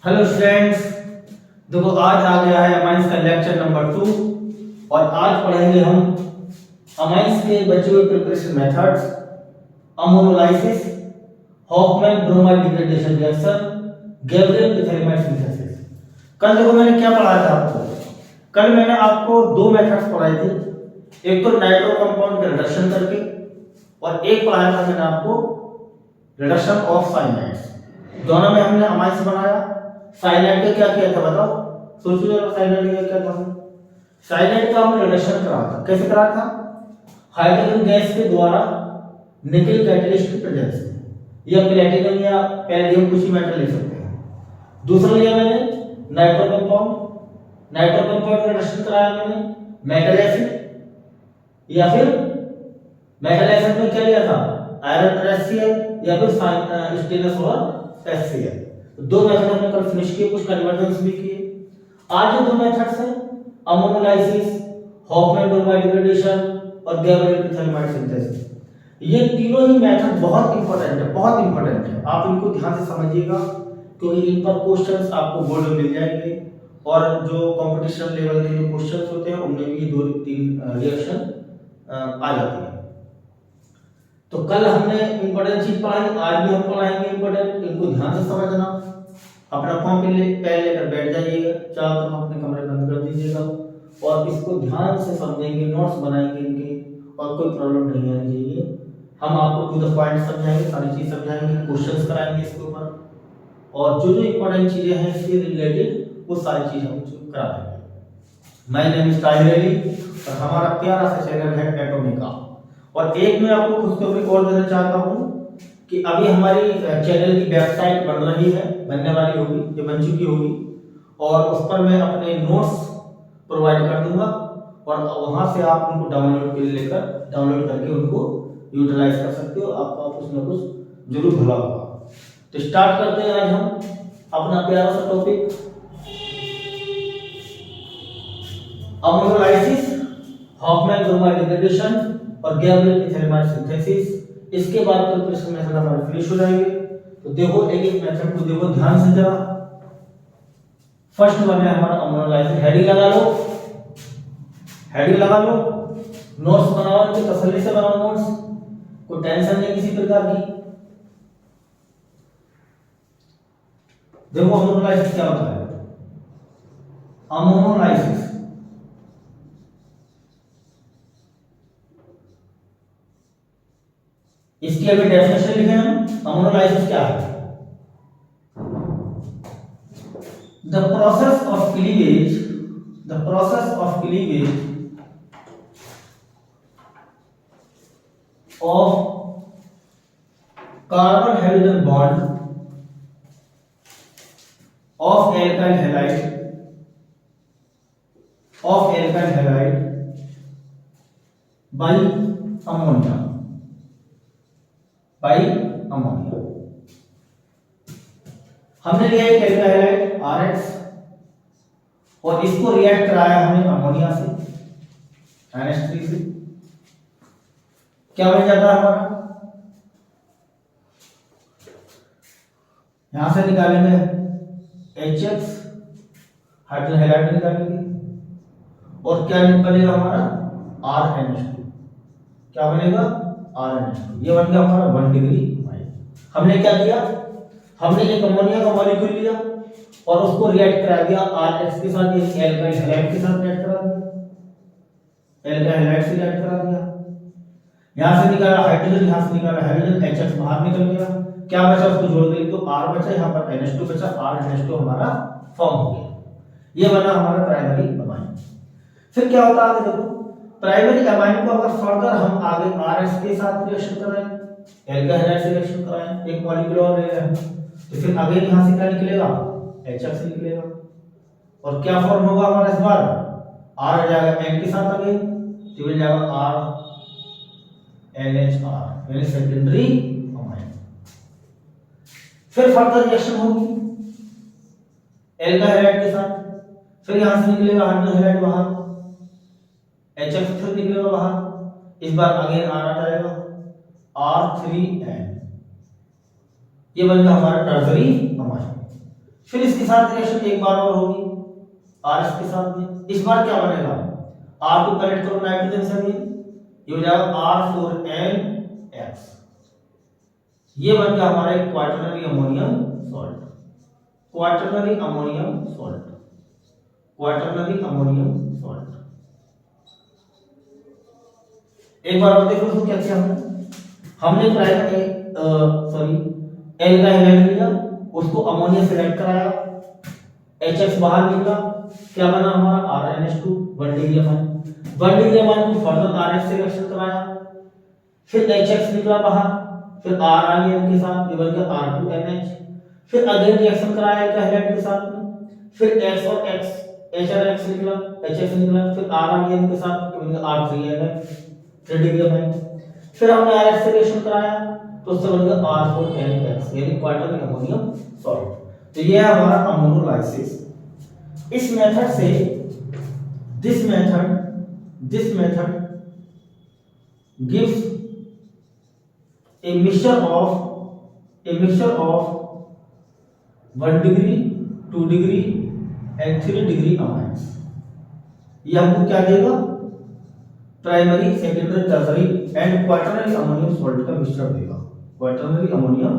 Hello students, देखो आज आ गया है अमाइंस का लेक्चर नंबर 2 और आज पढ़ेंगे हम अमाइंस के बचे हुए preparation methods, ammonolysis, Hoffmann bromide degradation reaction, Gabriel ethanol synthesis. कल देखो मैंने क्या पढ़ाया था आपको। कल मैंने आपको दो मेथड्स पढ़ाए थे, एक तो नाइट्रो कंपाउंड के रिडक्शन करके और एक पढ़ाया था मैंने आपको रिडक्शन ऑफ साइनाइड्स। दोनों में हमने अमाइंस बनाया। साइनाइड का क्या किया था बताओ, सोचो जरा। साइनाइड का क्या था? साइनाइड का हमने रिडक्शन करा था। कैसे करा था? हाइड्रोजन गैस के द्वारा निकल कैटलिस्ट की प्रेजेंस में, या प्लेटिनम या पैलेडियम कुछ ही मेटल ले सकते हैं। दूसरा लिया मैंने नाइट्रो कंपाउंड। नाइट्रो कंपाउंड का रिडक्शन कराया मैंने मेटल एसिड, या फिर मेटल एसिड में क्या लिया था? आयरन HCl या फिर स्टेनलेस और HCl। दो मेथड हमने कल फिनिश किए, कुछ कन्वर्जन्स भी किए। आज जो दो मेथड्स हैं, अमोनोलाइसिस, हॉफमैन ब्रोमाइड डिग्रेडेशन और गैब्रियल इथेनॉल सिंथेसिस, ये तीनों ही मेथड बहुत इंपॉर्टेंट है, बहुत इंपॉर्टेंट है। आप इनको ध्यान से समझिएगा क्योंकि इन पर क्वेश्चंस आपको बोर्ड में मिल जाएंगे और जो कंपटीशन लेवल के जो क्वेश्चंस होते हैं उनमें भी दो तीन रिएक्शन आ जाती है। तो कल हमने इंपॉर्टेंट चीज पढ़ाई, आज भी हम पढ़ाएंगे इंपॉर्टेंट। इनको ध्यान से समझना। अपना कॉपी पेन लेकर बैठ जाइएगा, चारों तरफ अपने कमरे बंद कर दीजिएगा और इसको ध्यान से समझेंगे, नोट्स बनाएंगे इनके, और कोई प्रॉब्लम नहीं आनी चाहिए। हम आपको टू द पॉइंट समझाएंगे, सारी चीज समझाएंगे, क्वेश्चंस कराएंगे इसके ऊपर, और जो जो इंपॉर्टेंट चीजें हैं इससे रिलेटेड वो सारी चीज हम करा देंगे। My name is Tahir Ali और हमारा प्यारा सा चैनल है एटॉमिका। और एक मैं आपको खुशखबरी और देना चाहता हूं कि अभी हमारी चैनल की वेबसाइट बन रही है, बनने वाली होगी, ये बन चुकी होगी, और उस पर मैं अपने नोट्स प्रोवाइड कर दूंगा और वहां से आप उनको डाउनलोड करके उनको यूटिलाइज कर सकते हो। आपको कुछ ना कुछ जरूर भला होगा। तो स्टार्ट करते हैं आज हम अपना प्यारा सा topic, ammonolysis, Hoffmann bromide degradation और गैब्रियल इथेनॉल सिंथेसिस। इसके बाद प्रिपरेशन मेथड हमारे फिनिश हो जाएंगे। तो देखो एक एक मेथड को देखो ध्यान से जरा। फर्स्ट वन है हमारा अमोनोलाइसिस। हेडिंग लगा लो, हेडिंग लगा लो। नोट्स बनाओ, इनकी तसल्ली से बनाओ नोट्स, कोई टेंशन नहीं किसी प्रकार की। देखो अमोनोलाइसिस क्या होता है। अमोनोलाइसिस इसकी अभी डेफिनेशन लिखे हम। अमोनोलाइसिस क्या है? The process of cleavage, the process of cleavage of carbon hydrogen bond of alkyl halide by ammonia, हमने लिया एक एल्काइल हैलाइड RH और इसको रिएक्ट कराया हमने अमोनिया से, NH3 से। क्या बन जाता है हमारा? यहां से निकालेंगे HX, हाइड्रोजन हैलाइड निकालेंगे, और क्या बनेगा हमारा? RNH2। क्या बनेगा? RNH2। ये बन गया हमारा 1 डिग्री। हमने क्या किया? हमने एक अमोनिया का मॉलिक्यूल लिया और उसको रिएक्ट करा दिया RH के साथ, यानी एल्काइल हैलाइड के साथ रिएक्ट करा दिया, एल्काइल हैलाइड से रिएक्ट करा दिया। यहां से निकाला हाइड्रोजन, यहां से निकाला हाइड्रोजन, HX बाहर निकल गया। क्या बचा? उसको जोड़ देंगे तो R बचा, यहाँ पर NH2 बचा, RNH2 हमारा फॉर्म हो गया। ये बना हमारा प्राइमरी अमाइन। फिर क्या होता है देखो, प्राइमरी अमाइन को अगर फर्दर हम आगे RH के साथ रिएक्शन कराएं, एल्काइल हैलाइड से रिएक्शन कराएं, एक मॉलिक्यूल और ले लें, तो फिर अगेन यहां से क्या निकलेगा? HX निकलेगा। और क्या फॉर्म होगा हमारा इस बार? R आ जाएगा N के साथ अगेन, तो मिल जाएगा RNHR, यानी सेकेंडरी अमाइन। फिर फर्दर रिएक्शन होगी एल्काइल हैलाइड के साथ, फिर यहां से निकलेगा हाइड्रोजन हैलाइड बाहर, HX फिर निकलेगा बाहर, इस बार अगेन R आ जाएगा, R3N। ये बन गया हमारा टर्सरी अमाइन। फिर इसके साथ रिएक्शन एक बार और होगी RS के साथ में। इस बार क्या बनेगा, R को कनेक्ट करो नाइट्रोजन से भी, ये हो जाएगा R4NX। ये बन गया हमारा एक quaternary ammonium salt, quaternary ammonium salt, quaternary ammonium salt. एक बार और देखो इसको क्या किया हमने प्राइमरी एल का हैलाइड लिया, उसको अमोनिया से रिएक्ट कराया, HX बाहर निकला, क्या बना हमारा RNH2 1 degree amine. 1 degree amine को फर्दर RH से रिएक्शन कराया, फिर HX निकला बाहर, फिर R आ गया इनके साथ, ये बन गया R2NH। फिर अगेन रिएक्शन कराया एल का हैलाइड के साथ में, फिर X और X H और X निकला, HX निकला, फिर R आ गया इनके साथ, ये बन गया R3NH 3 डिग्री अमाइन। फिर हमने RH से रिएक्शन कराया तो उससे बन गया R4NX यानी क्वाटरनरी अमोनियम सॉल्ट। तो ये है हमारा अमोनोलाइसिस। इस मेथड से this method gives a mixture of 1 degree 2 degree and 3 degree amines। ये हमको क्या देगा, primary secondary tertiary and quaternary ammonium salt का मिक्सचर देगा, क्वाटरनरी अमोनियम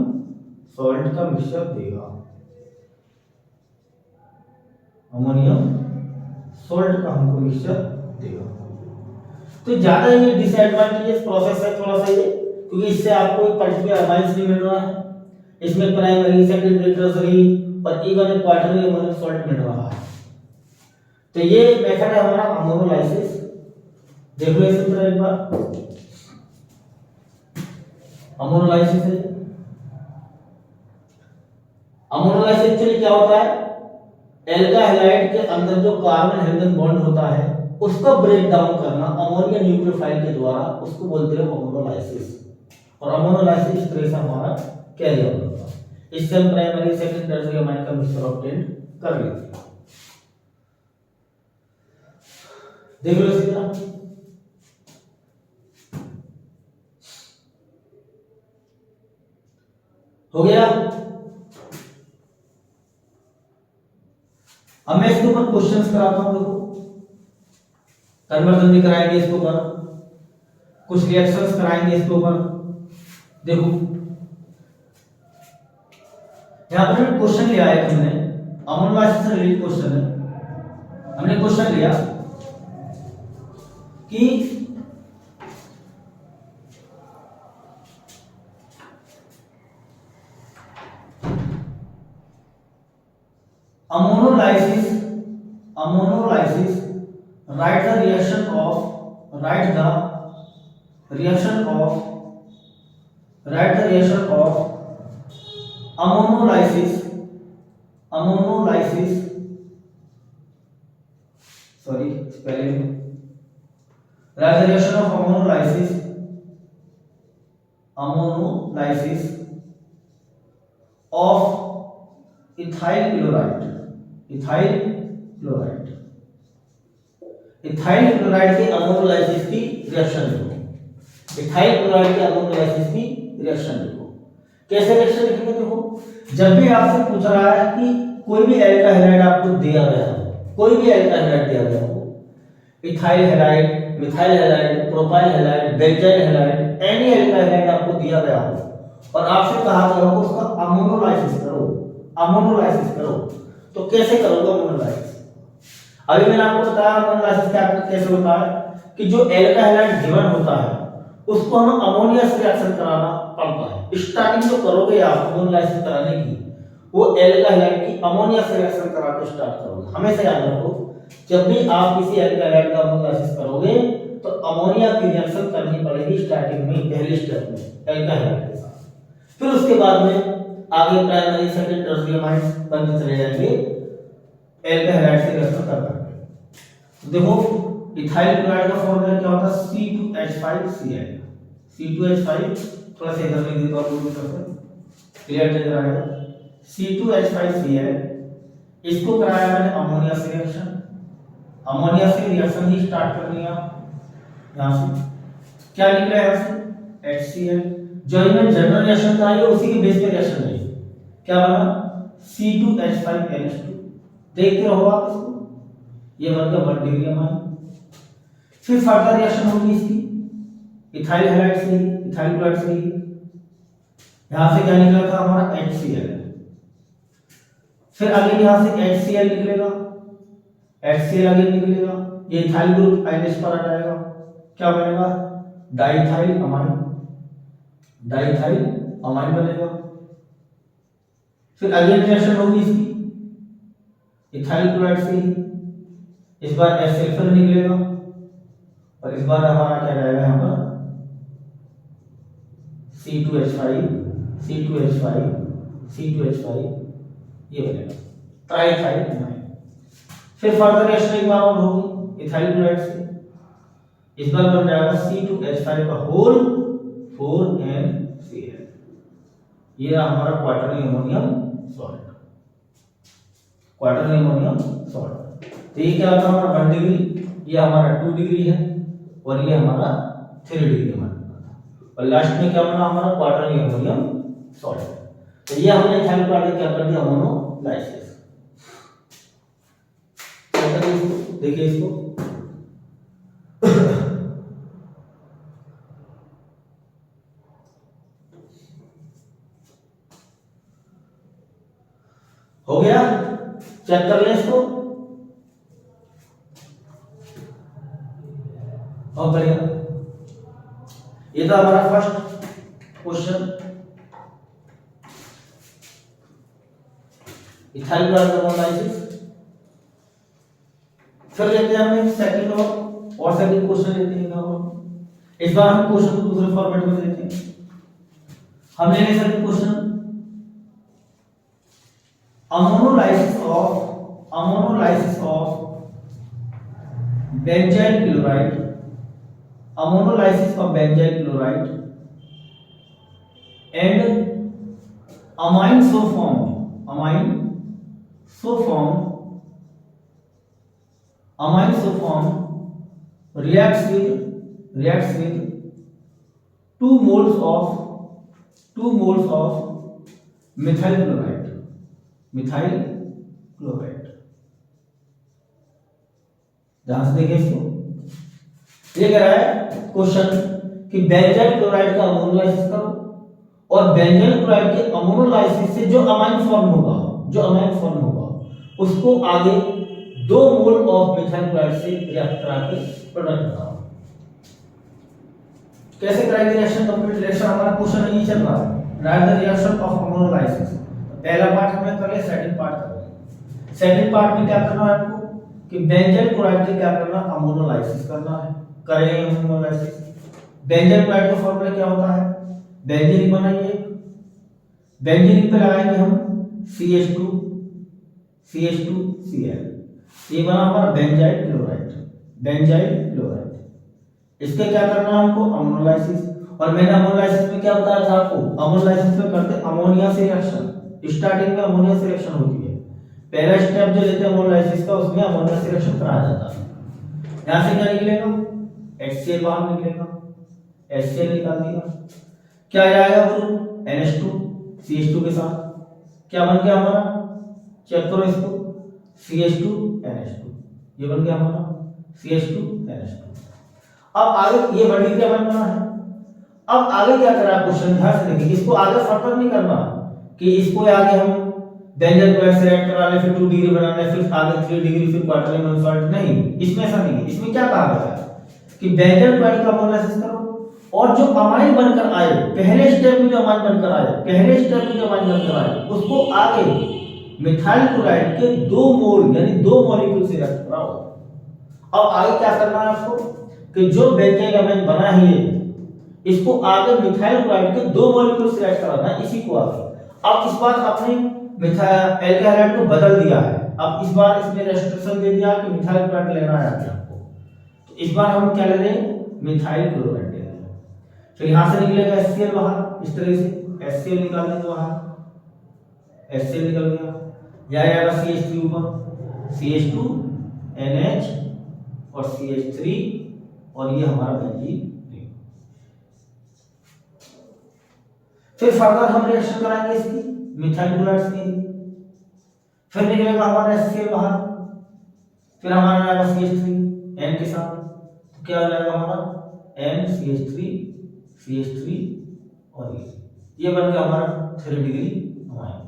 सॉल्ट का मिक्सचर देगा, अमोनियम सॉल्ट का हमको मिक्सचर देगा। तो ज्यादा ये डिसएडवांटेजेस प्रोसेस है थोड़ा सा ये, क्योंकि इससे आपको एक पर्टिकुलर अमाइंस नहीं मिल रहा है, इसमें प्राइमरी सेकेंडरी टर्सरी और इवन क्वाटरनरी अमोनियम सॉल्ट मिल रहा है। तो ये मेथड है हमारा अमोनोलाइसिस। देख लो इसी तरह एक बार अमोनोलाइसिस है। अमोनोलाइसिस एक्चुअली क्या होता है, एल्का हैलाइड के अंदर जो कार्बन हाइड्रोजन बॉन्ड होता है उसको ब्रेक डाउन करना अमोनिया न्यूक्लियोफाइल के द्वारा, उसको बोलते हैं अमोनोलाइसिस। और अमोनोलाइसिस इस तरह से हमारा कैरी आउट होता है। इससे हम प्राइमरी सेकेंडरी टर्सरी अमाइन का मिक्सचर ऑब्टेन कर लेते हैं। देख लो इसी तरह हो गया। अब मैं इसके ऊपर क्वेश्चंस कराता हूं, देखो कन्वर्जन भी कराएंगे इसके ऊपर, कुछ रिएक्शंस कराएंगे इसके ऊपर। देखो यहां पर क्वेश्चन लिया है हमने, अमोनोलाइसिस से रिलेटेड क्वेश्चन है। हमने क्वेश्चन लिया कि ammonolysis write the reaction of ammonolysis sorry spelling, write the reaction of ammonolysis of ethyl chloride के अमोनोलाइसिस की रिएक्शन देखो, इथाइल क्लोराइड के अमोनोलाइसिस की रिएक्शन देखो। कैसे रिएक्शन लिखेंगे, देखो जब भी आपसे पूछ रहा है कि कोई भी एल्का हैलाइड आपको दिया गया हो, कोई भी एल्का हैलाइड दिया गया हो, ethyl halide, methyl halide, propyl halide, benzyl halide, any एल्का हैलाइड आपको दिया गया हो और आपसे कहा गया हो उसका अमोनोलाइसिस करो, तो कैसे करोगे अमोनोलाइसिस? अभी मैंने आपको बताया अमोनोलाइसिस कैसे होता है कि जो एल्का हैलाइड गिवन होता है उसको हम अमोनिया से रिएक्शन कराना पड़ता है। स्टार्टिंग जो करोगे आप अमोनोलाइसिस कराने की, वो एल्का हैलाइड की अमोनिया से रिएक्शन करा के स्टार्ट करोगे। हमेशा याद रखो, जब भी आप किसी एल्का हैलाइड का अमोनोलाइसिस करोगे तो अमोनिया की रिएक्शन करनी पड़ेगी स्टार्टिंग में, पहले स्टेप में एल्का हैलाइड के साथ। फिर उसके बाद में आगे प्राइमरी सेकेंडरी टर्सरी अमाइंस बनते चले जाएंगे एल्का हैलाइड से रिएक्शन कर करके। देखो इथाइल क्लोराइड का फॉर्मूला क्या होता है, C2H5Cl। C2H5 थोड़ा सा इधर लिख देता हूं क्लियर नजर आएगा। C2H5Cl इसको कराया मैंने अमोनिया से रिएक्शन, अमोनिया से रिएक्शन ही स्टार्ट कर लिया। यहां से क्या निकला है, यहां से HCl। जो मैंने जनरल रिएक्शन कराई है उसी के बेस पे रिएक्शन है। क्या बना C2H5NH2। देखते रहो आप इसको, ये बन गया 1 डिग्री अमाइन। फिर फर्दर रिएक्शन होगी इसकी इथाइल हैलाइड से ही, इथाइल क्लोराइड से ही। यहां से क्या निकला था हमारा HCl, फिर अगेन यहां से HCl निकलेगा, HCl अगेन निकलेगा, ये इथाइल ग्रुप आयनिश पर आ जाएगा, क्या बनेगा डाइथाइल अमाइन, डाइथाइल अमाइन बनेगा। फिर अगेन रिएक्शन होगी इसकी इथाइल क्लोराइड से ही, इस बार HCl फिर निकलेगा और इस बार हमारा क्या जाएगा यहाँ पर C2H5 C2H5 C2H5 ये बनेगा ट्राइथाइल अमाइन। फिर फर्दर रिएक्शन एक बार और होगी इथाइल क्लोराइड से, इस बार बन जाएगा C2H5 का होल 4NCl, ये रहा हमारा quarterly ammonium salt, quarterly ammonium salt. तो ये क्या होता है हमारा 1 डिग्री, ये हमारा 2 डिग्री है और ये हमारा 3 डिग्री बना, और लास्ट में क्या बना हमारा क्वार्टरली अमोनियम सॉल्ट। तो ये हमने इथाइल क्लोराइड क्या कर दिया अमोनोलाइसिस। देखिए इसको हो गया, चेक कर लें इसको। और बढ़िया, ये था हमारा first question ethyl chloride ammonolysis. फिर लेते हैं हम सेकंड और सेकंड क्वेश्चन लेते हैं हम। इस बार हम क्वेश्चन को दूसरे फॉर्मेट में लेते हैं। हम लेंगे second question ammonolysis of benzyl chloride, ammonolysis of benzyl chloride and amine so formed reacts with 2 moles of methyl chloride। ध्यान से देखिए इसको, ये कह रहा है क्वेश्चन कि बेंजाइल क्लोराइड का अमोनोलाइसिस करो और बेंजाइल क्लोराइड के अमोनोलाइसिस से जो अमाइन फॉर्म होगा उसको आगे 2 मोल ऑफ मिथाइल क्लोराइड से रिएक्ट करा के प्रोडक्ट बनाओ। कैसे कराएंगे रिएक्शन? कंप्लीट रिएक्शन हमारा क्वेश्चन नहीं चल रहा है, right the reaction of ammonolysis. पहला पार्ट हमने कर लिया, सेकंड पार्ट कर लिया। सेकंड पार्ट में क्या करना है आपको कि बेंजाइल क्लोराइड के क्या करना, अमोनोलाइसिस करना है। करेंगे अमोनोलाइसिस। बेंजाइल क्लोराइड का फार्मूला क्या होता है, बेंजीन बनाइए, बेंजीन पे लगाएंगे हम CH2Cl, ये बना हमारा बेंजाइल क्लोराइड। इसके क्या करना है हमको, अमोनोलाइसिस। और मैंने अमोनोलाइसिस में क्या बताया था आपको, अमोनोलाइसिस में करते अमोनिया से रिएक्शन, स्टार्टिंग में अमोनिया से रिएक्शन होती है। पहला स्टेप जो लेते हैं अमोनोलाइसिस का, उसमें अमोनिया से रिएक्शन कराया जाता है। यहां से क्या निकलेगा, HCl बाहर निकलेगा, HCl निकाल दिया, क्या आएगा ग्रुप NH2 CH2 के साथ, क्या बन गया हमारा, चेक करो इसको, CH2NH2, ये बन गया हमारा CH2NH2। अब आगे ये बड़ी क्या बनना है, अब आगे क्या करा क्वेश्चन, ध्यान से देखिए, इसको आगे फर्दर नहीं करना कि इसको आगे हम बेंजाइल क्लोराइड से रिएक्ट करा ले, फिर 2 डिग्री बनाना है, फिर आगे 3 डिग्री, फिर क्वार्टरली अमोनियम सॉल्ट, नहीं, इसमें ऐसा नहीं है। इसमें क्या कहा गया है कि बेंजाइल क्लोराइड का अमोनोलाइसिस करो और जो अमाइन बनकर आए, पहले स्टेप में जो अमाइन बनकर आए, उसको आगे मिथाइल क्लोराइड के 2 मोल यानी 2 मॉलिक्यूल से रिएक्ट कराओ। अब आगे क्या करना है आपको कि जो बेंजाइल अमाइन बना है इसको आगे मिथाइल क्लोराइड के 2 मॉलिक्यूल से रिएक्ट कराना है, इसी को आगे। अब इस बार आपने मिथाइल एल्काइल को बदल दिया है, अब इस बार इसमें रेस्ट्रिक्शन दे दिया कि मिथाइल क्लोराइड लेना है आपको, तो इस बार हम क्या ले रहे हैं, मिथाइल क्लोराइड ले रहे हैं। तो यहां से निकलेगा HCl बाहर, इस तरह से HCl निकाल देंगे बाहर, HCl निकल गया, यह आएगा CH3 ऊपर, CH2 NH और CH3 और ये हमारा बेंजीन। फिर फर्दर हम रिएक्शन कराएंगे इसकी मिथाइल क्लोराइड से, फिर निकलेगा हमारा HCl बाहर, फिर हमारा आएगा CH3 N के साथ, तो क्या हो जाएगा हमारा NCH3 और ये बन गया हमारा 3 डिग्री अमाइन।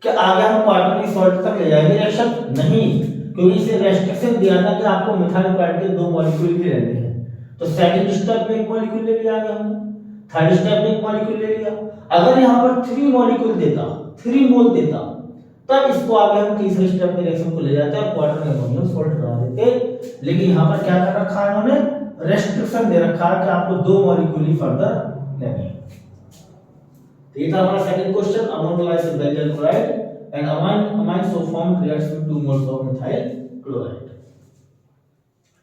क्या आगे हम क्वार्टरली सॉल्ट तक ले जाएंगे रिएक्शन? नहीं, क्योंकि इसे रेस्ट्रिक्शन दिया था कि आपको मिथाइल क्लोराइड के 2 मॉलिक्यूल ही लेने हैं। तो सेकंड स्टेप में 1 मॉलिक्यूल ले लिया आगे हमने, थर्ड स्टेप में 1 मॉलिक्यूल ले लिया। अगर यहाँ पर 3 मॉलिक्यूल देता, 3 मोल देता, तब इसको आगे हम तीसरे स्टेप में रिएक्शन को ले जाते हैं, क्वार्टर में अमोनियम सॉल्ट बना देते। लेकिन यहाँ पर क्या कर रखा है इन्होंने? रेस्ट्रिक्शन दे रखा है कि आपको 2 मॉलिक्यूल ही फर्दर लेने हैं। तो ये था हमारा second question, ammonolysed benzene chloride and amine so formed reacts with 2 moles of methyl chloride.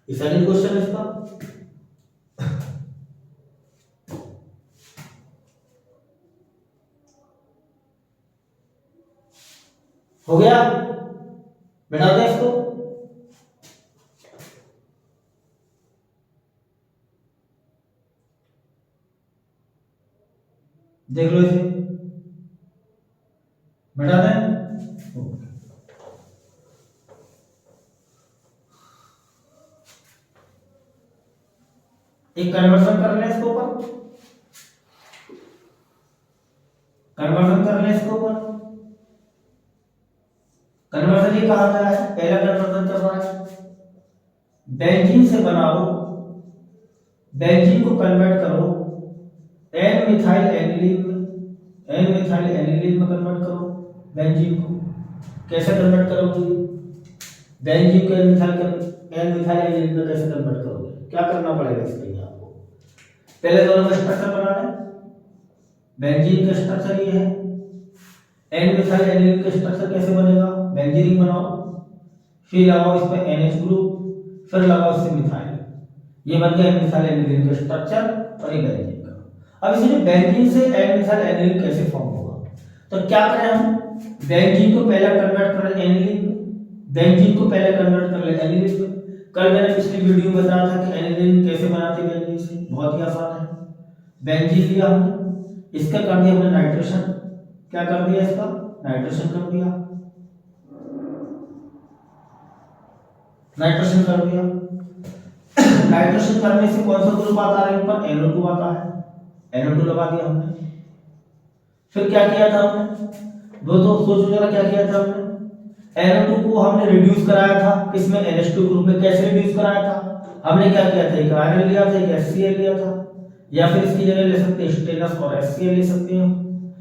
ये सेकंड क्वेश्चन है इसका। हो गया, बैठा दे इसको। देख लो इसे, बैठा दे। एक कन्वर्जन कर ले इसके ऊपर, कन्वर्जन कर ले इसके ऊपर। कन्वर्जन ये कहा गया है, पहला कन्वर्जन कर रहा है, बेंजीन से बनाओ, बेंजीन को कन्वर्ट करो एन मिथाइल एनिलीन में, एन मिथाइल एनिलीन में कन्वर्ट करो बेंजीन को। कैसे कन्वर्ट करोगे बेंजीन को एन मिथाइल एनिलीन में? कैसे कन्वर्ट करोगे? क्या करना पड़ेगा इसके लिए आपको? पहले दोनों का स्ट्रक्चर बनाना है। बेंजीन का स्ट्रक्चर ये है, एन मिथाइल एनिलीन का स्ट्रक्चर कैसे बनेगा? बेंजीन बनाओ, फिर लगाओ इस पे NH ग्रुप, फिर लगाओ इससे मिथाइल, ये बन गया एन मिथाइल एनिलीन का स्ट्रक्चर और ये बेंजीन का। अब इसमें बेंजीन से एन मिथाइल एनिलीन कैसे फॉर्म होगा? तो क्या करें हम, बेंजीन को पहले कन्वर्ट करें एनिलीन में, बेंजीन को पहले कन्वर्ट कर ले एनिलीन में। कल मैंने पिछली वीडियो में बताया था कि एनिलीन कैसे बनाते हैं बेंजीन से, बहुत ही आसान है। बेंजीन लिया हमने, इसका कर दिया हमने नाइट्रेशन, क्या कर दिया इसका? नाइट्रेशन कर दिया, नाइट्रेशन कर दिया। नाइट्रेशन करने से कौन सा ग्रुप आता है ऊपर? NO2 आता है, NO2 लगा दिया हमने। फिर क्या किया था हमने? दोस्तों सोचो जरा, क्या किया था हमने? NO2 को हमने रिड्यूस कराया था किसमें? NH2 ग्रुप में। कैसे रिड्यूस कराया था? हमने क्या किया था? एक आयरन लिया था, एक HCl लिया था, या फिर इसकी जगह ले सकते हैं स्टेनस और HCl ले सकते हैं,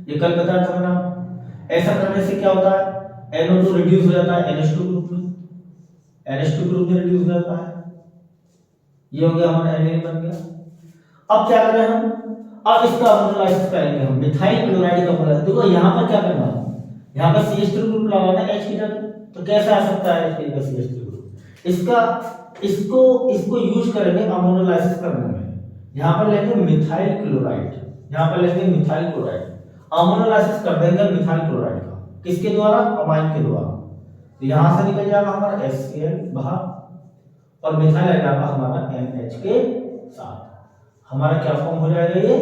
ये कल बताया था मैंने। ऐसा करने से क्या होता है? NO2 रिड्यूस हो जाता है NH2 ग्रुप में, NH2 ग्रुप में रिड्यूस हो जाता है। ये हो गया हमारा एनिलीन बन गया। अब क्या करें हम? अब इसका अमोनोलाइसिस करेंगे हम, मिथाइल क्लोराइड का अमोनोलाइसिस। देखो यहाँ पर क्या करना है, यहाँ पर CH3 ग्रुप लगाना है H की जगह, तो कैसे आ सकता है H का CH3 ग्रुप? इसका इसको यूज करेंगे अमोनोलाइसिस करने में। यहाँ पर लेंगे मिथाइल क्लोराइड, यहाँ पर लेंगे मिथाइल क्लोराइड, अमोनोलाइसिस कर देंगे मिथाइल क्लोराइड का। किसके द्वारा? अमाइन के द्वारा। तो यहाँ से निकल जाएगा हमारा HCl बाहर और मिथाइल आ जाएगा हमारा NH के साथ। हमारा क्या फॉर्म हो जाएगा? ये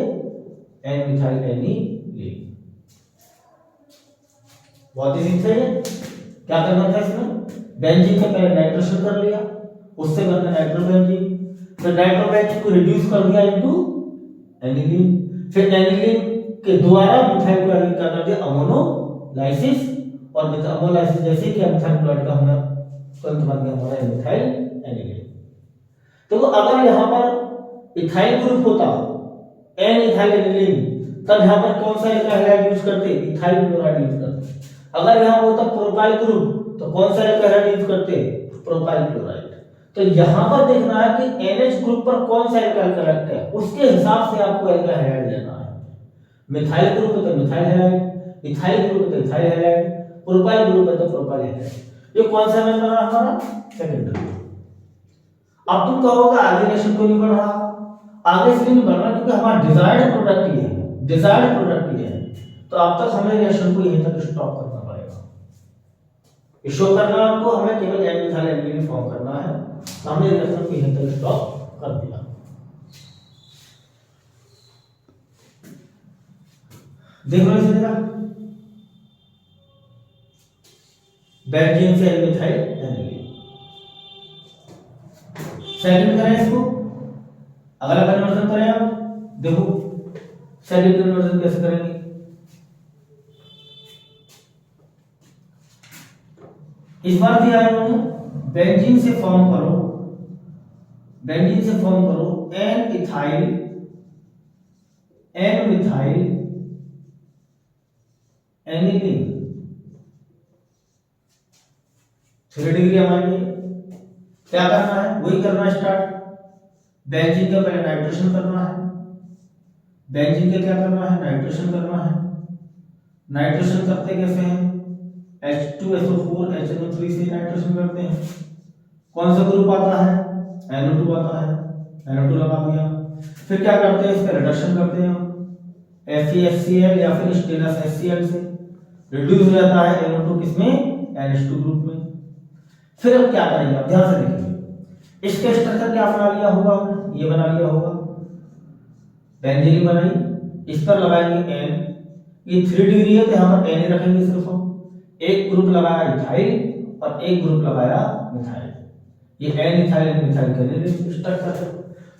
एन मिथाइल एनिलीन। बहुत ही सिंपल है। क्या करना था इसमें? बेंजीन का पहले नाइट्रेशन कर लिया, उससे बनता नाइट्रोबेंजीन, फिर नाइट्रोबेंजीन को रिड्यूस कर दिया इनटू एनिलीन, फिर एनिलीन के द्वारा मिथाइल क्लोराइड का कर दिया अमोनोलाइसिस, और अमोनोलाइसिस जैसे कि मिथाइल क्लोराइड का हमने तुरंत बन गया हमारा मिथाइल एनिलीन। तो अगर यहाँ पर इथाइल ग्रुप होता एन इथाइल एनिलीन, तब यहाँ पर कौन सा एल्काइल हैलाइड यूज करते? इथाइल क्लोराइड यूज करते। अगर यहाँ होता प्रोपाइल ग्रुप, तो कौन सा एल्काइल हैलाइड यूज करते? Propyl chloride. तो यहाँ पर देखना है कि NH ग्रुप पर कौन सा एल्काइल करेक्ट है, उसके हिसाब से आपको एल्काइल हैलाइड लेना है। मिथाइल ग्रुप है तो मिथाइल हैलाइड, इथाइल ग्रुप है तो इथाइल हैलाइड, प्रोपाइल ग्रुप है तो प्रोपाइल हैलाइड। ये कौन सा एमएन बना हमारा? सेकेंडरी। अब तुम कहोगे आगे रिएक्शन क्यों नहीं बढ़ रहा? आगे इसलिए नहीं बढ़ रहा क्योंकि हमारा डिजायर्ड प्रोडक्ट ये है, डिजायर्ड प्रोडक्ट ये है। तो अब तक हमें रिएक्शन को यहीं तक स्टॉप करना पड़ेगा। शो करना आपको, हमें केवल एन मिथाइल एनिलीन फॉर्म करना है। तो हमने रिएक्शन को यहीं तक स्टॉप कर दिया। देख लो इसे जरा, बेंजीन से एन मिथाइल एनिलीन। सेकंड करें इसको, अगला कन्वर्जन करें आप, देखो सेकंड कन्वर्जन कैसे करेंगे। इस बार दिया है उन्होंने बेंजीन से फॉर्म करो, बेंजीन से फॉर्म करो N ethyl N methyl aniline 3 degree हमारे। क्या करना है, वही करना स्टार्ट। बेंजीन का पहले नाइट्रेशन करना है, बेंजीन का क्या करना है, नाइट्रेशन करना है। नाइट्रेशन करते कैसे हैं, H2SO4 HNO3 से नाइट्रेशन करते हैं। कौन सा ग्रुप आता है, NO2 आता है, NO2 लगा दिया। फिर क्या करते हैं, इसका रिडक्शन करते हैं FeHCl या फिर स्टेनस HCl से रिड्यूस हो जाता है NO2 किसमें, NH2 ग्रुप में। फिर अब क्या करेंगे, अब ध्यान से देखिए, इसका स्ट्रक्चर क्या बना लिया होगा, ये बना लिया होगा, बेंजीन बनाई, इस पर लगाएंगे N, ये 3 डिग्री है तो यहाँ पर N ही रखेंगे सिर्फ हम। एक ग्रुप लगाया इथाइल और एक ग्रुप लगाया मिथाइल, ये N इथाइल मिथाइल का स्ट्रक्चर है।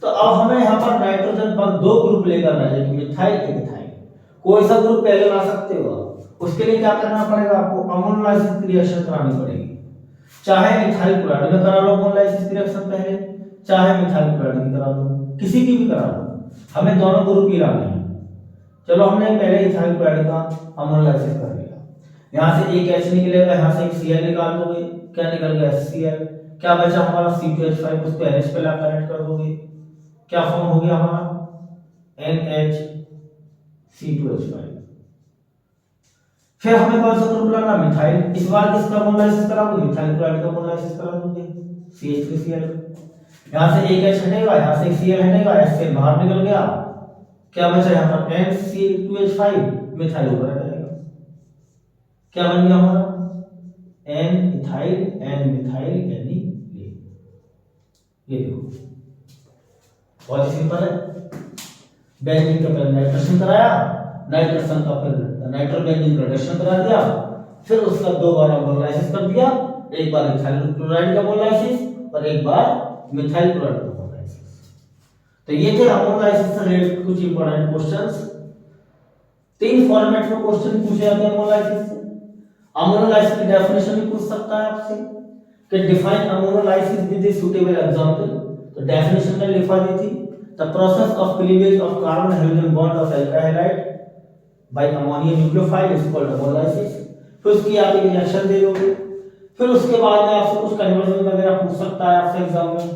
तो अब हमें यहाँ पर नाइट्रोजन पर 2 ग्रुप लेकर आना है, मिथाइल एक इथाइल। कोई सा ग्रुप पहले ला सकते हो, उसके लिए क्या करना पड़ेगा, आपको अमोनोलाइसिस रिएक्शन करानी पड़ेगी। चाहे मिथाइल क्लोराइड में करा लो अमोनोलाइसिस रिएक्शन पहले, चाहे मिथाइल क्लोराइड में करा लो, किसी की भी करा लो, हमें दोनों ग्रुप ही लाने हैं। चलो हमने पहले इथाइल क्लोराइड का अमोनोलाइसिस कर लिया, यहाँ से एक H निकलेगा, यहाँ से एक Cl निकाल दोगे, क्या निकल गया Cl। क्या बचा हमारा C2H5, उसको NH पे कनेक्ट कर दोगे, क्या फॉर्म हो गया हमारा NHC2H5। फिर हमें कौन सा ग्रुप लाना, मिथाइल। इस बार किसका अमोनोलाइसिस कराओगे, मिथाइल क्लोराइड का अमोनोलाइसिस करा दोगे, CH3Cl। यहाँ से एक H हटेगा, यहाँ से एक Cl हटेगा, HCl बाहर निकल गया, क्या बचा यहाँ पर NC2H5, मिथाइल ऊपर रहेगा। क्या बन गया हमारा N ethyl N methyl aniline. ये देखो बहुत ही सिंपल है। बेंजीन का पहले नाइट्रेशन कराया, नाइट्रेशन का फिर नाइट्रोबेंजीन का रिडक्शन करा दिया, फिर उसका 2 बार अमोनोलाइसिस कर दिया, एक बार इथाइल क्लोराइड का अमोनोलाइसिस और एक बार मिथाइल क्लोराइड का अमोनोलाइसिस। तो ये थे अमोनोलाइसिस से रिलेटेड कुछ इंपॉर्टेंट क्वेश्चंस। 3 फॉर्मेट में क्वेश्चन पूछे जाते हैं अमोनोलाइसिस से। अमोनोलाइसिस की डेफिनेशन भी पूछ सकता है आपसे कि define ammonolysis with a suitable example. तो डेफिनेशन में लिखा दी थी, the process of cleavage of carbon hydrogen bond of alkyl halide bye ammonia nucleophile is called ammonolysis. फिर उसकी आप एक रिएक्शन दे दोगे, फिर उसके बाद में आपसे कुछ कन्वर्जन वगैरह पूछ सकता है आपसे एग्जाम में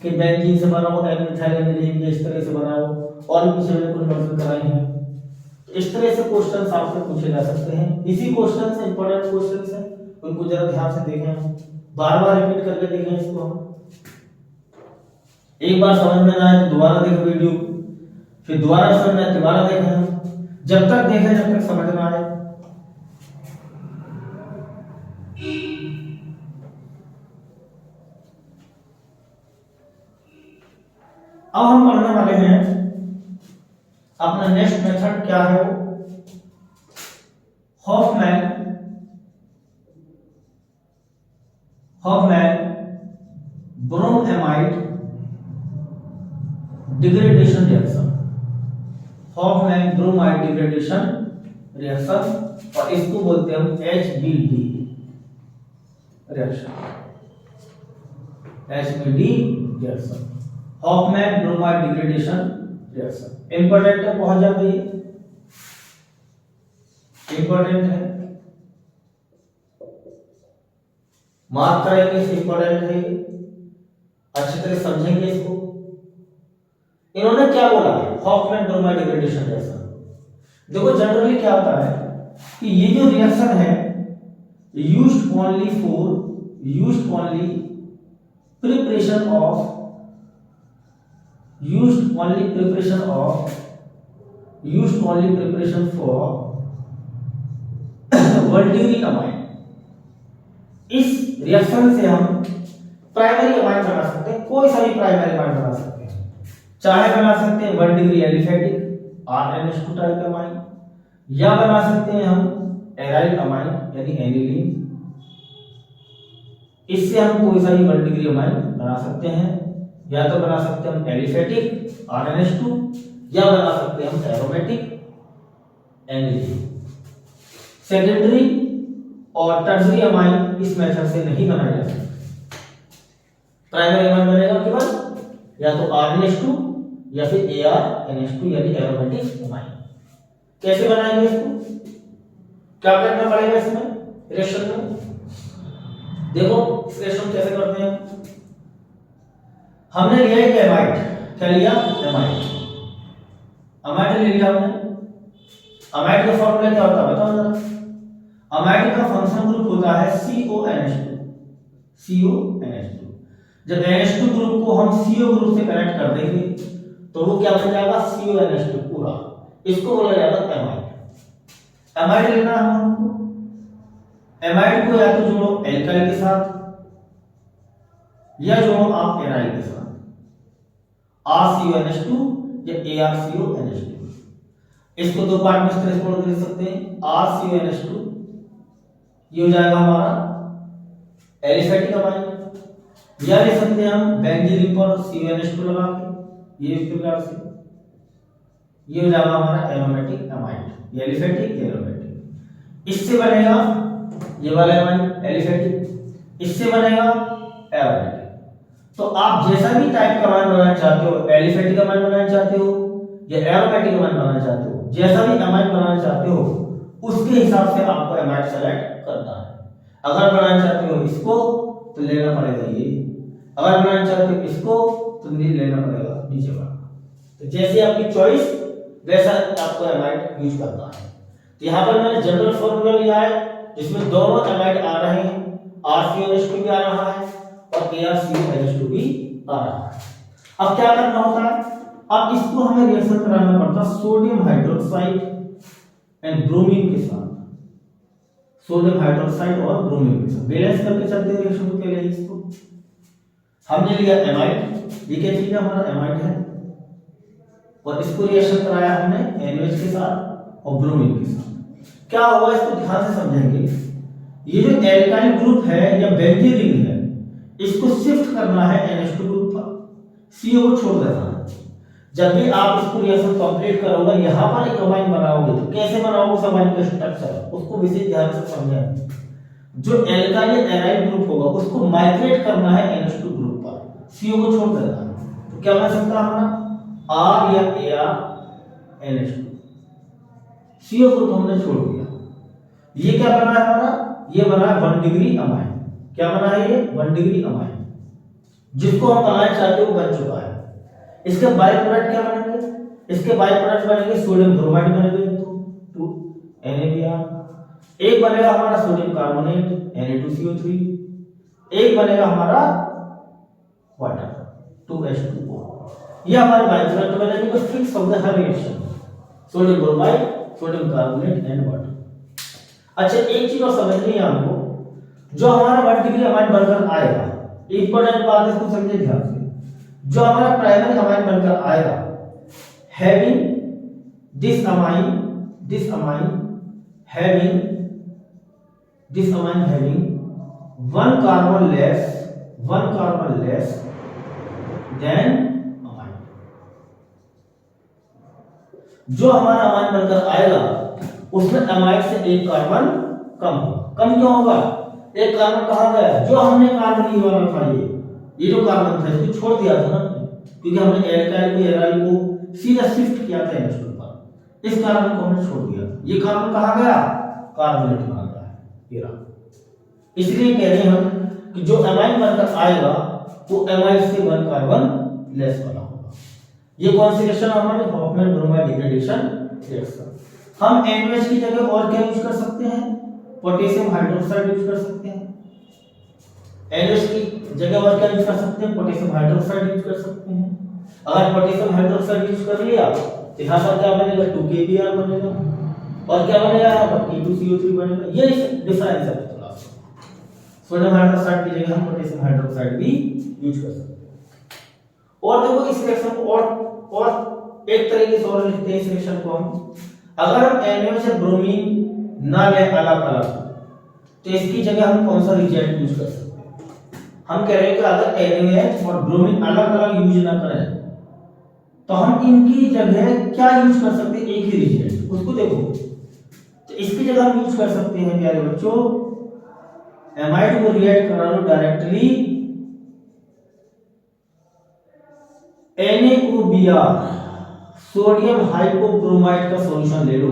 कि बेंजीन से बनाओ एन मिथाइल एनिलीन, इस तरह से बनाओ, और भी कुछ हमने कन्वर्जन कराई है। इस तरह से क्वेश्चंस आपसे पूछे जा सकते हैं। इसी क्वेश्चन से इंपॉर्टेंट क्वेश्चंस हैं, उनको जरा ध्यान से देखें, बार-बार रिपीट करके देखें इसको। हम एक बार समझ में ना आए तो दोबारा देखें वीडियो, फिर दोबारा समझ में आए दोबारा देखें, जब तक देखें जब तक समझ में आए। अब हम पढ़ने वाले हैं अपना नेक्स्ट मेथड क्या है, वो Hofmann bromamide degradation reaction, Hofmann bromide degradation reaction, और इसको बोलते हैं हम HBD reaction, HBD reaction, Hofmann bromide degradation reaction. Important है, बहुत ज्यादा ये इंपॉर्टेंट है, मार्क करेंगे, इसे इंपॉर्टेंट है, अच्छी तरह समझेंगे इसको। इन्होंने क्या बोला है, हॉफमैन ब्रोमाइड डिग्रेडेशन रिएक्शन। देखो जनरली क्या होता है कि ये जो रिएक्शन है used only preparation for 1 degree amine. इस रिएक्शन से हम प्राइमरी अमाइन बना सकते हैं, कोई सा भी प्राइमरी अमाइन बना सकते हैं, चाहे बना सकते हैं 1 degree aliphatic RNH2 type amine, या बना सकते हैं हम एराइल अमाइन यानी एनिलीन, इससे हम कोई सा भी 1 डिग्री अमाइन बना सकते हैं, या तो बना सकते हैं हम एलिफेटिक RnH2 या बना सकते हैं हम एरोमेटिक NH2। सेकेंडरी और टर्शरी अमाइन इस मेथड से नहीं बनाया जा सकता। प्राइमरी अमाइन बनेगा केवल या तो RnH2 या फिर ArNH2 यानी एरोमेटिक अमाइन। कैसे बनाएंगे इसको, क्या करना पड़ेगा इसमें रिएक्शन में, देखो इस रिएक्शन कैसे करते हैं। हमने लिया एक एमाइड, क्या लिया एमाइड, अमाइड ले लिया हमने। अमाइड का फॉर्मूला क्या होता है बताओ जरा। अमाइड का फंक्शन ग्रुप होता है CONH2। CONH2 जब NH2 ग्रुप को हम CO ग्रुप से कनेक्ट कर देंगे तो वो क्या बन जाएगा CONH2 पूरा, इसको बोला जाता है एमाइड। एमाइड लेना है हमको, एमाइड को या तो जोड़ो एल्काइल के साथ या जोड़ो आप एराइल के साथ, RCONH2 या ArCONH2। इसको दो पार्ट में ट्रांसफॉर्म कर सकते हैं। RCONH2 ये हो जाएगा हमारा एलिफेटिक अमाइन, या ले सकते हैं हम बेंजीन रिंग पर CONH2 लगा के, ये इस प्रकार से ये हो जाएगा हमारा एरोमेटिक अमाइन, ये एलिफेटिक ये एरोमेटिक। इससे बनेगा ये वाला अमाइन एलिफेटिक, इससे बनेगा एरोमेटिक। तो आप जैसा भी टाइप का अमाइन बनाना चाहते हो, एलिफेटिक अमाइन बनाना चाहते हो या एरोमेटिक अमाइन बनाना चाहते हो, जैसा भी अमाइन बनाना चाहते हो उसके हिसाब से आपको अमाइन सेलेक्ट करना है। अगर बनाना चाहते हो इसको तो लेना पड़ेगा ये, अगर बनाना चाहते हो इसको तो नहीं लेना पड़ेगा नीचे वाला। तो जैसे आपकी चॉइस वैसा आपको अमाइन यूज करना है। तो यहाँ पर मैंने जनरल फॉर्मूला लिया है जिसमें दोनों अमाइन आ रहे हैं, RCONH2 भी आ रहा है और ArCONH2 भी आ रहा है। अब क्या करना होता है, अब इसको हमें रिएक्शन कराना पड़ता है सोडियम हाइड्रोक्साइड एंड ब्रोमीन के साथ, सोडियम हाइड्रोक्साइड और ब्रोमीन के साथ बैलेंस करके चलते हैं रिएक्शन को। पहले इसको हमने लिया एमाइड, ये क्या चीज है हमारा एमाइड है, और इसको रिएक्शन कराया हमने NaOH के साथ और ब्रोमीन के साथ। क्या होगा इसको ध्यान से समझेंगे। ये जो एल्काइल ग्रुप है या बेंजीन रिंग है, इसको शिफ्ट करना है NH2 ग्रुप पर, CO को छोड़ देना है। जब भी आप इसको रिएक्शन कंप्लीट करोगे, यहां पर एक अमाइन बनाओगे तो कैसे बनाओगे उस अमाइन का स्ट्रक्चर, उसको विशेष ध्यान से समझें। जो एल्काइल एराइल ग्रुप होगा उसको माइग्रेट करना है NH2 ग्रुप पर, CO को छोड़ देना है। तो क्या बन सकता है हमारा R या ArNH2, CO ग्रुप हमने छोड़ दिया। ये क्या बना है हमारा, ये बना है 1 डिग्री अमाइन। क्या बना है ये 1 डिग्री अमाइन, जिसको हम बनाना चाहते हो बन चुका है। इसके बाय प्रोडक्ट क्या बनेंगे, इसके बाय प्रोडक्ट बनेंगे सोडियम ब्रोमाइड बनेंगे, तो NaBr, एक बनेगा हमारा सोडियम कार्बोनेट Na2CO3, एक बनेगा हमारा वाटर 2H2O। ये हमारे बाय प्रोडक्ट बनेंगे, बस फिक्स हो गया हर reaction, sodium bromide, sodium carbonate and water. अच्छा एक चीज और समझनी है हमको, जो हमारा 1 डिग्री अमाइन बनकर आएगा, इंपॉर्टेंट बात इसको समझिए ध्यान से, जो हमारा प्राइमरी अमाइन बनकर आएगा having this amine having one carbon less than amine। जो हमारा अमाइन बनकर आएगा उसमें अमाइन से एक कार्बन कम होगा। कम क्यों होगा, एक कार्बन कहाँ गया, जो हमने कार्बन ये वाला था, ये जो कार्बन था इसको छोड़ दिया था ना, क्योंकि हमने एल्काइल को एराइल को सीधा शिफ्ट किया था NH2 पर, इस कार्बन को हमने छोड़ दिया। ये कार्बन कहाँ गया, कार्बोनेट में आ गया है ये रहा। इसलिए कह रहे हैं हम कि जो अमाइन बनकर आएगा वो अमाइन से 1 कार्बन लेस वाला होगा। ये कौन सी रिएक्शन हमारे हॉफमैन ब्रोमाइड डिग्रेडेशन रिएक्शन। हम NaOH की जगह और क्या यूज कर सकते हैं, पोटेशियम हाइड्रोक्साइड यूज कर सकते हैं। NaOH की जगह और क्या यूज कर सकते हैं, पोटेशियम हाइड्रोक्साइड यूज कर सकते हैं। अगर पोटेशियम हाइड्रोक्साइड यूज कर लिया तो यहाँ पर क्या बनेगा 2KBr बनेगा, और क्या बनेगा यहाँ पर K2CO3 बनेगा। ये डिफरेंस है थोड़ा सा, सोडियम हाइड्रोक्साइड की जगह हम पोटेशियम हाइड्रोक्साइड भी यूज कर सकते हैं। और देखो इस रिएक्शन को और एक तरीके से और लिखते हैं इस रिएक्शन को हम, अगर हम NaOH से ब्रोमीन ना ले अलग अलग तो इसकी जगह हम कौन सा रिएजेंट यूज कर सकते हैं, हम कह रहे हैं कि अगर NaOH और ब्रोमीन अलग अलग यूज ना करें तो हम इनकी जगह क्या यूज कर सकते हैं, एक ही रिएजेंट, उसको देखो। तो इसकी जगह हम यूज कर सकते हैं प्यारे बच्चों, एमाइड को रिएक्ट करा लो डायरेक्टली NaOBr, सोडियम हाइपोब्रोमाइड का सॉल्यूशन ले लो,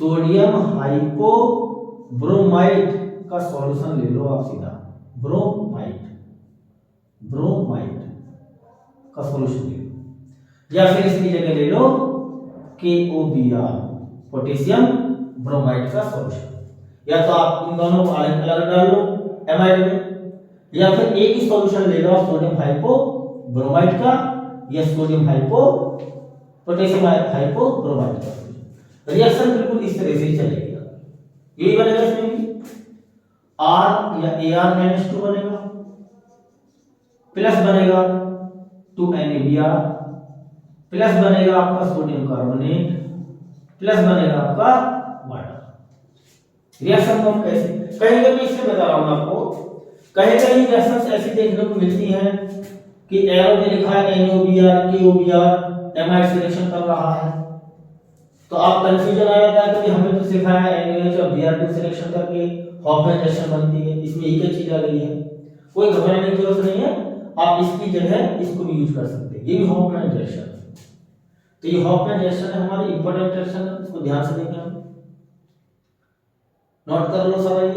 सोडियम हाइपोब्रोमाइड का सॉल्यूशन ले लो आप सीधा, ब्रोमाइड का सॉल्यूशन ले लो, या फिर इसकी जगह ले लो KOBr, पोटेशियम ब्रोमाइड का सॉल्यूशन। या तो आप इन दोनों को अलग अलग डाल लो एमाइड में, या फिर एक ही सॉल्यूशन ले लो आप सोडियम हाइपोब्रोमाइड का या सोडियम पोटेशियम हाइपोब्रोमाइड का। रिएक्शन बिल्कुल इस तरह से ही चलेगी, यही बनेगा इसमें भी R या Ar-2 बनेगा, प्लस बनेगा 2NaBr, प्लस बनेगा आपका सोडियम कार्बोनेट, प्लस बनेगा आपका वाटर। रिएक्शन को हम कैसे कहीं कहीं इसलिए बता रहा हूं आपको, कहीं कहीं रिएक्शंस ऐसी देखने को मिलती हैं कि एरो में लिखा है NaOBr KOBr, एमाइड सिलेक्शन कर रहा है, तो आप कंफ्यूजन आ जाता है कि हमें तो सिखाया है NaOH और Br2 सिलेक्शन करके हॉफमैन रिएक्शन बनती है, इसमें एक ही चीज आ गई है, कोई घबराने की जरूरत नहीं है, आप इसकी जगह इसको भी यूज कर सकते हैं, ये भी हॉफमैन रिएक्शन है। तो ये हॉफमैन रिएक्शन है हमारी इंपॉर्टेंट रिएक्शन है, इसको ध्यान से देखें, हम नोट कर लो सब ये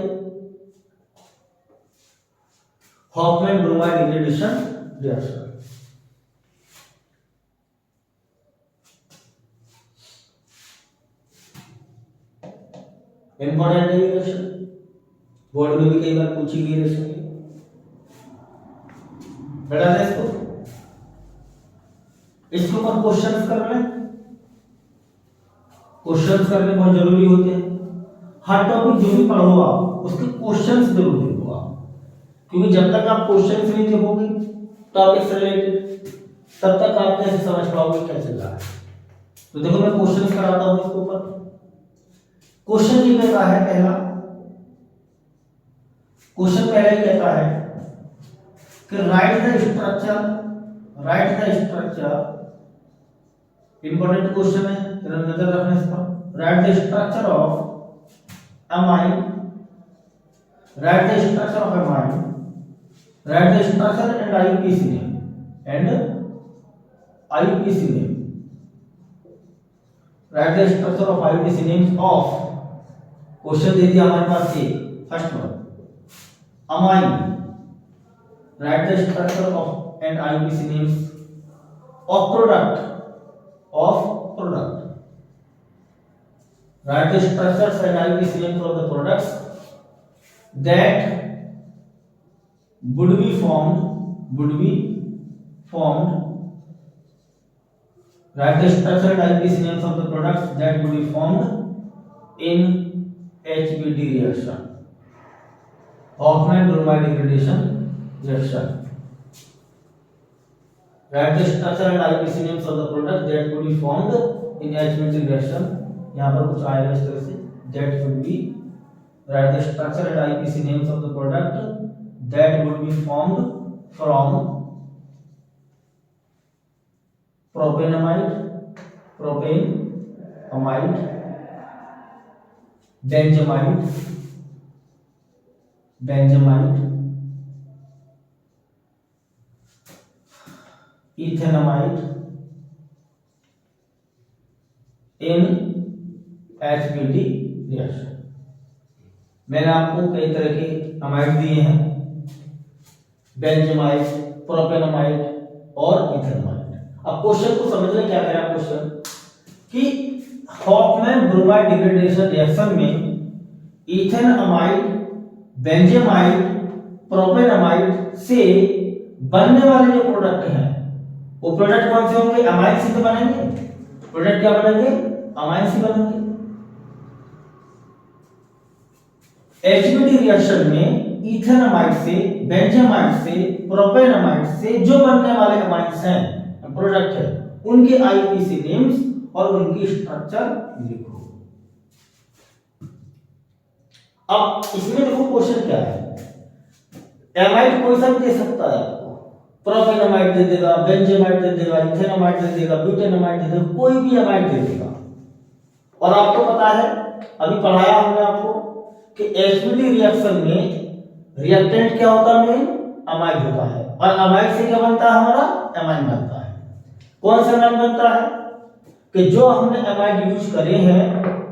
Hoffmann bromide degradation reaction. Important है रिएक्शन, बोर्ड में भी कई बार पूछी गई रिएक्शन, बड़ा है इसके ऊपर क्वेश्चंस कर लें, क्वेश्चंस करने बहुत जरूरी होते हैं, हर टॉपिक जो भी पढ़ो आप उसके क्वेश्चंस जरूर देखो आप, क्योंकि जब तक आप क्वेश्चंस नहीं देखोगे टॉपिक से रिलेटेड तब तक आप कैसे समझ पाओगे क्या चल रहा है। तो देखो मैं क्वेश्चंस कराता हूं इसके ऊपर। क्वेश्चन ये कहता है, पहला क्वेश्चन पहले कहता है कि right the structure, important question है, जरा नजर रखना इस पर। Right the structure of amine, write the structure of amine, write the structure and IUPAC name, write the structure of IUPAC names of, question दे दिया हमारे पास ये first one amine, write the structure of and IUPAC names of product, write the structures and IUPAC names of the products that would be formed, write the structure and IUPAC names of the products that would be formed in HBD reaction, Hofmann bromide degradation reaction. Write the structure and IUPAC names of the products that would be formed in HBD reaction. यहाँ पर कुछ आएगा इस तरह से, that would be, write the structure and IUPAC names of the product that would be formed from propanamide, benzamide, ethanamide in HBD reaction. मैंने आपको कई तरह के अमाइड दिए हैं, बेंजामाइड, प्रोपेनामाइड और इथेनामाइड। अब क्वेश्चन को समझ लें, क्या कह रहा है क्वेश्चन कि हॉफमैन ब्रोमाइड डिग्रेडेशन रिएक्शन में इथेनामाइड, बेंजामाइड, प्रोपेनामाइड से बनने वाले जो प्रोडक्ट हैं वो प्रोडक्ट कौन से होंगे, अमाइन से तो बनेंगे। प्रोडक्ट क्या बनेंगे, अमाइन से बनेंगे। एचबीडी रिएक्शन में इथेनामाइड से, बेंजामाइड से, प्रोपेनामाइड से जो बनने वाले अमाइंस हैं, प्रोडक्ट है, उनके आईपीसी नेम्स और उनकी स्ट्रक्चर लिखो। अब इसमें देखो क्वेश्चन क्या है, एमाइड कोई सा भी दे सकता है आपको, प्रोपेनमाइड दे देगा, बेंजेमाइड दे देगा, इथेनमाइड दे देगा, ब्यूटेनमाइड दे देगा, कोई भी एमाइड दे देगा। और आपको पता है अभी पढ़ाया हमने आपको कि एसिडिक रिएक्शन में रिएक्टेंट क्या होता है, अमाइड होता है, और अमाइड से क्या बनता है, हमारा एमाइन बनता है। कौन सा एमाइन बनता है कि जो हमने एमाइड यूज करे हैं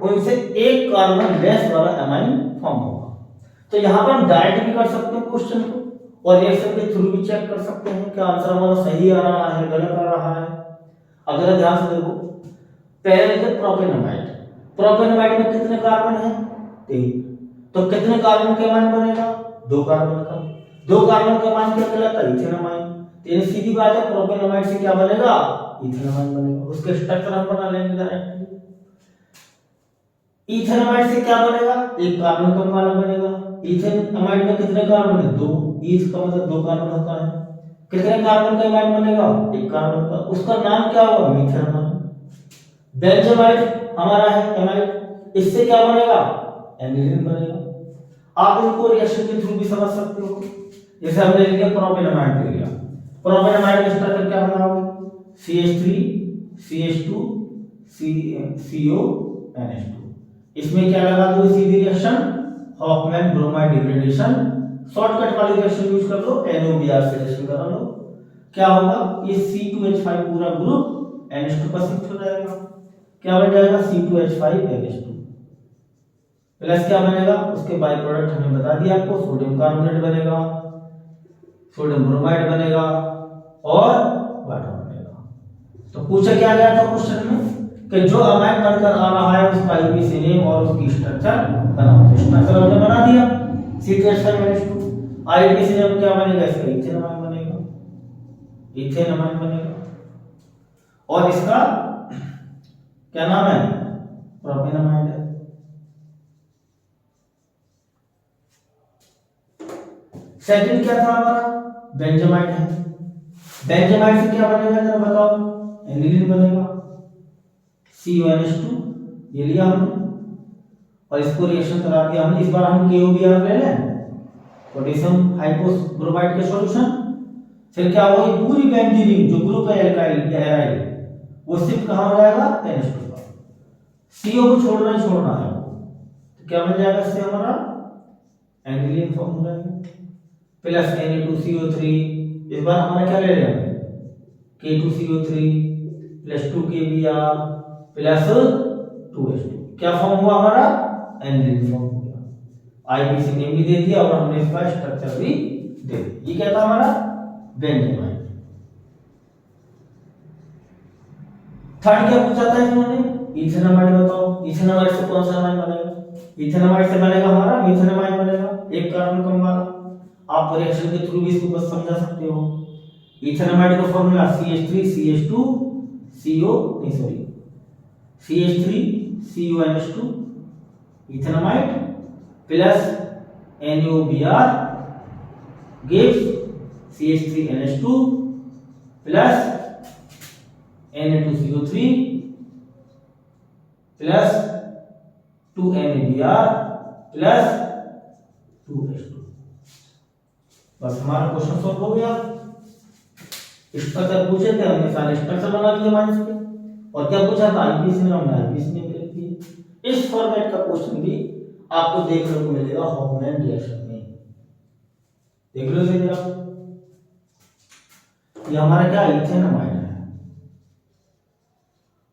उनसे एक कार्बन लेस वाला एमाइन फॉर्म होगा। तो यहाँ पर हम डायरेक्ट भी कर सकते हैं क्वेश्चन को, और रिएक्शन के थ्रू भी चेक कर सकते हैं कि आंसर हमारा सही आ रहा है, गलत आ रहा है। अगर ध्यान से देखो, पहले देखो प्रोपेनमाइड, प्रोपेनमाइड में कितने कार्बन है, 3, तो कितने कार्बन का एमाइन बनेगा, 2 कार्बन का। 2 कार्बन का एमाइन क्या कहलाता है, इथेनमाइन। तो सीधी बात है, प्रोपेनमाइड से क्या बनेगा, इथेनमाइन बनेगा। उसके स्ट्रक्चर हम बना लेंगे डायरेक्टली। इथेनमाइड से क्या बनेगा, 1 कार्बन कम वाला बनेगा। इथेनमाइड में कितने कार्बन है, 2, ईथ का मतलब 2 कार्बन होता है। कितने कार्बन का एमाइड बनेगा, 1 कार्बन का। उसका नाम क्या होगा, मीथेनमाइड। बेंजेमाइड हमारा है एमाइड, इससे क्या बनेगा, एनिलीन बनेगा। आप इनको रिएक्शन के थ्रू भी समझ सकते हो। जैसे हमने लिया प्रोपेनमाइड ले लिया, प्रोपेनमाइड का स्ट्रक्चर क्या बनाओगे, CH3 CH2 CO NH2। इसमें क्या लगा दो, सीधी reaction Hofmann bromide degradation, shortcut वाली रिएक्शन यूज कर लो, NOBr से रिएक्शन करा लो। क्या होगा, ये C2H5 पूरा ग्रुप NH2 पर शिफ्ट हो जाएगा। क्या बन जाएगा, C2H5NH2 प्लस क्या बनेगा, उसके बाय प्रोडक्ट हमने बता दिया आपको, सोडियम कार्बोनेट बनेगा, सोडियम ब्रोमाइड बनेगा और वाटर बनेगा। तो पूछा क्या गया था क्वेश्चन में कि जो अमाइन बनकर आ रहा है उसका आईपीसी नेम और उसकी स्ट्रक्चर बनाओ। तो स्ट्रक्चर हमने बना दिया, C2H5NH2। आईपीसी नेम क्या बनेगा, इसका इथेनमाइन बनेगा, इथेनमाइन बनेगा। और इसका क्या नाम है, प्रोपेनमाइड है। सेकंड क्या था हमारा, बेंजेमाइड है। बेंजेमाइड से क्या बनेगा जरा बताओ, एनिलीन बनेगा, CONH2 ये लिया हमने और इसको रिएक्शन करा दिया हमने। इस बार हम KOBr ले लें, पोटेशियम हाइपोब्रोमाइड के सॉल्यूशन। फिर क्या होगी, पूरी बेंजीन जो ग्रुप है एल्काइल या एराइल वो सिर्फ कहां हो जाएगा, NH2 पर। CO को छोड़ना ही छोड़ना है, तो क्या बन जाएगा इससे हमारा एनिलीन फॉर्म हो जाएगा, प्लस Na2CO3। इस बार हमारा क्या ले रहे हैं, K2CO3 plus 2KBr plus 2H2। क्या फॉर्म हुआ हमारा, एनिलीन फॉर्म हो गया। आईपीसी नेम भी दे दिया और हमने इसका स्ट्रक्चर भी दे दिया। ये क्या था हमारा, बेंजेमाइड। थर्ड क्या पूछा था इन्होंने, इथेनमाइड बताओ। इथेनमाइड से कौन सा अमाइन बनेगा, इथेनमाइड से बनेगा हमारा मीथेनमाइड बनेगा, 1 कार्बन कम वाला। आप रिएक्शन के थ्रू भी इसको बस समझा सकते हो। इथेनमाइड का formula CH3 CH2 CH3 CONH2 ethanamide plus NOBr gives CH3NH2 plus Na2CO3 plus 2NABr plus 2H2। बस हमारा क्वेश्चन सॉल्व हो गया। स्ट्रक्चर पूछे थे, हमने सारे स्ट्रक्चर बना दिए माइनस के। और क्या पूछा था, आईपीसी ने, हमने आईपीसी ने लिख दिए। इस फॉर्मेट का क्वेश्चन भी आपको देखने को मिलेगा हॉफमैन रिएक्शन में। देख लो जरा, ये हमारा क्या इथेनमाइड है।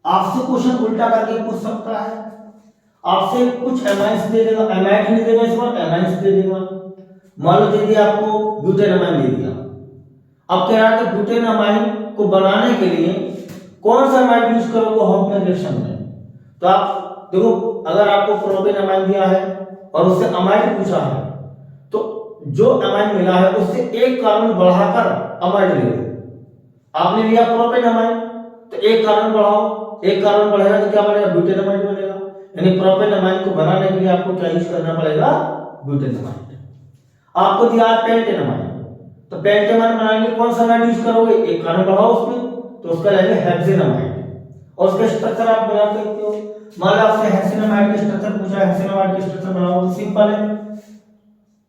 आपसे क्वेश्चन उल्टा करके पूछ सकता है, आपसे कुछ एमाइन्स दे देगा, एमाइड नहीं देगा, इस बार एमाइन्स दे देगा। मान लो दे दिया आपको ब्यूटेनमाइन दे दिया, अब कह रहा है कि ब्यूटेनमाइन को बनाने के लिए कौन सा एमाइड यूज करोगे हॉफमैन रिएक्शन में। तो आप देखो, अगर आपको प्रोपेनमाइन दिया है और उससे अमाइड पूछा है, तो जो अमाइड मिला है उससे 1 कार्बन बढ़ाकर अमाइड ले लो। आपने लिया प्रोपेनमाइन तो 1 कार्बन बढ़ाओ, 1 कार्बन बढ़ेगा तो क्या बनेगा, ब्यूटेनमाइड बनेगा। यानी प्रोपेनमाइन को बनाने के लिए आपको क्या यूज करना पड़ेगा, ब्यूटेनमाइड। आपको दिया है पेंटेनमाइन, तो पेंटेनमाइन बनाने के लिए कौन सा अमाइड यूज करोगे, 1 कार्बन बढ़ाओ उसमें, तो उसका लगेगा हेक्सेनामाइड। और उसका स्ट्रक्चर आप बना सकते हो। मान लो आपसे हेक्सेनामाइड का स्ट्रक्चर पूछा है, हेक्सेनामाइड का स्ट्रक्चर बनाओ तो सिंपल है,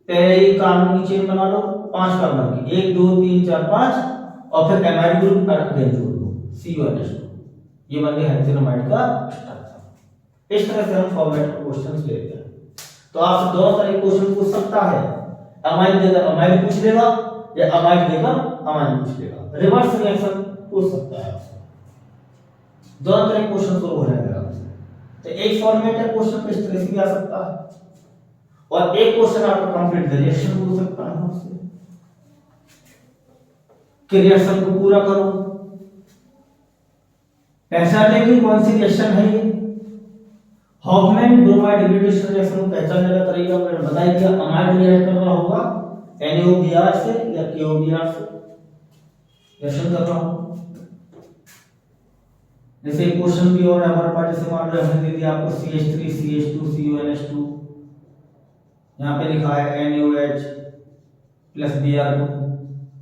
पहले ही कार्बन की चेन बना लो, 5 कार्बन की, 1 2 3 4 5, और फिर एमाइड ग्रुप अगेन जोड़ दो CuNH2, ये बन गया हेक्सेनोमाइड का स्ट्रक्चर। इस तरह से हम फॉर्मेट क्वेश्चंस लेते हैं। तो आप दोनों तरह के क्वेश्चन पूछ सकता है, अमाइड देकर अमाइड पूछ लेगा या अमाइड देकर अमाइड पूछ लेगा, रिवर्स रिएक्शन पूछ सकता है आपसे। दोनों तरह के क्वेश्चन सोल्व हो जाएंगे आपसे। तो एक फॉर्मेट है क्वेश्चन पे इस तरह से भी आ सकता है, और एक क्वेश्चन आपका कंप्लीट रिएक्शन पूछ सकता है आपसे कि रिएक्शन को पूरा करो, पहचानने की कौन सी रिएक्शन है ये। हॉफमैन ब्रोमाइड डिग्रेडेशन रिएक्शन को पहचानने का तरीका मैंने बता दिया। अमाइड रिएक्ट कर रहा होगा NaOBr से या KOBr से रिएक्शन कर रहा होगा। जैसे क्वेश्चन भी और हमारे पास, जैसे मान लो हमने दे दिया आपको CH3 CH2 CuNH2, यहाँ पे लिखा है NaOH प्लस Br2,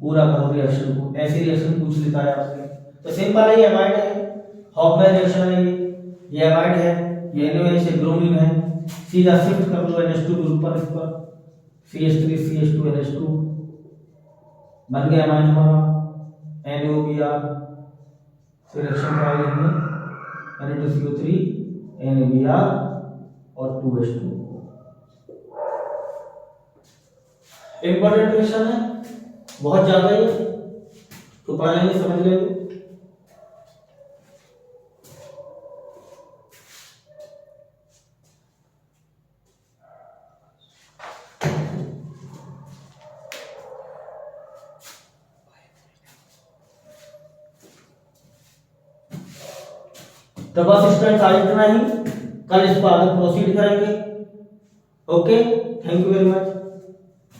पूरा करो रिएक्शन को। ऐसे रिएक्शन पूछ लेता है आपसे, तो सिंपल है, ये अमाइड है, हॉफमैन रिएक्शन है, ये अमाइड है, ये NaOH से ब्रोमीन है, सीधा शिफ्ट कर लो NH2 ग्रुप पर, इस पर CH3 CH2 NH2 बन गया अमाइड हमारा NaOBr। फिर रिएक्शन करा लेंगे Na2CO3 NaBr और 2H2। इंपॉर्टेंट रिएक्शन है, बहुत ज्यादा ही, तो पढ़ लेंगे, समझ लेंगे। तो बस स्टूडेंट्स आज इतना ही, कल इस पर आगे प्रोसीड करेंगे। Okay, thank you very much.